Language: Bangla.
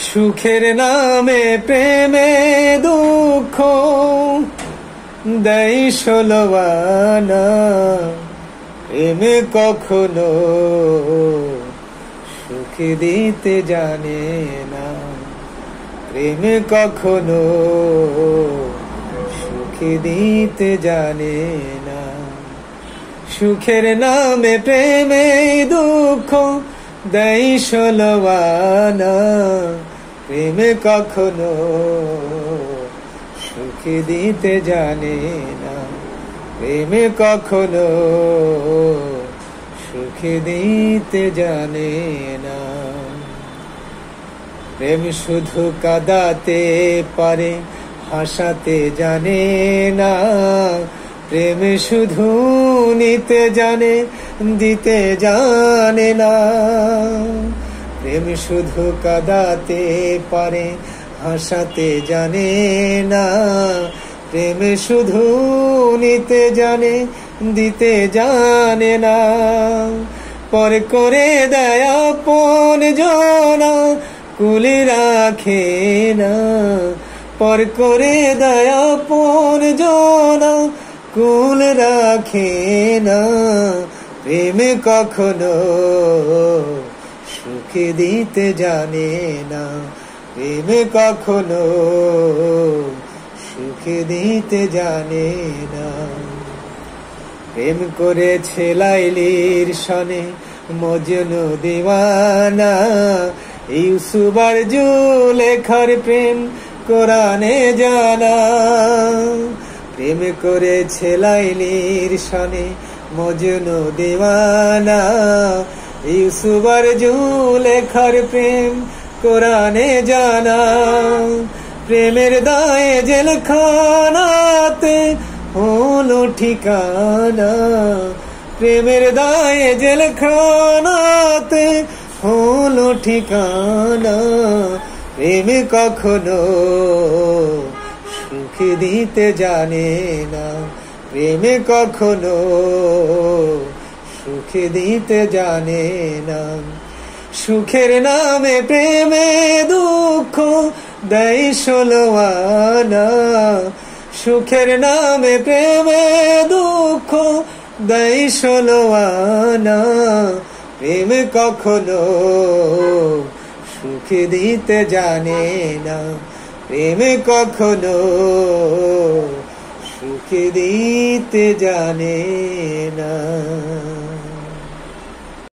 সুখের নামে প্রেমে দুঃখ দেয় ষোলোয়ানা। প্রেম কখনো সুখ দিতে জানে না, প্রেম কখনো সুখ দিতে জানে না। সুখের নামে প্রেমে দুঃখ দেয় ষোলোয়ানা। প্রেম কখনো সুখ দিতে জানে না, প্রেম কখনো সুখ দিতে জানে না। প্রেম শুধু কাঁদাতে পারে, হাসাতে জানে না। প্রেম শুধু নিতে জানে, দিতে জানে না। প্রেম শুধু কাঁদাতে পারে, হাসাতে জানে না। প্রেম শুধু নিতে জানে, দিতে জানে না। পর করে দেয় আপন জনা, কুলে রাখে না। পর করে দেয় আপন জনা, কুল রাখে না। প্রেম কখনো সুখ দিতে জানে না, প্রেম কখনো সুখ দিতে জানে না। প্রেম করেছে লাইলির সনে মজনু দিওয়ানা। ইউসুফ আর জুলেখার প্রেম কোরআনে জানা। প্রেম করেছে লাইলির সনে মজনু দিওয়ানা। ইউসুফ আর জুলেখার প্রেম কোরআনে জানা। প্রেমের দায়ে জেলখানাতে হলো ঠিকানা। প্রেমের দায়ে জেলখানাতে হলো ঠিকানা। প্রেম কখনো সুখ দিতে জানে না, প্রেম কখনো সুখ দিতে জানে না। সুখের নামে প্রেমে দুঃখ দেয় ষোলোয়ানা। সুখের নামে প্রেমে দুঃখ দেয় ষোলোয়ানা। প্রেম কখনো সুখ দিতে জানে না, প্রেম কখনো সুখ দিতে জানে না।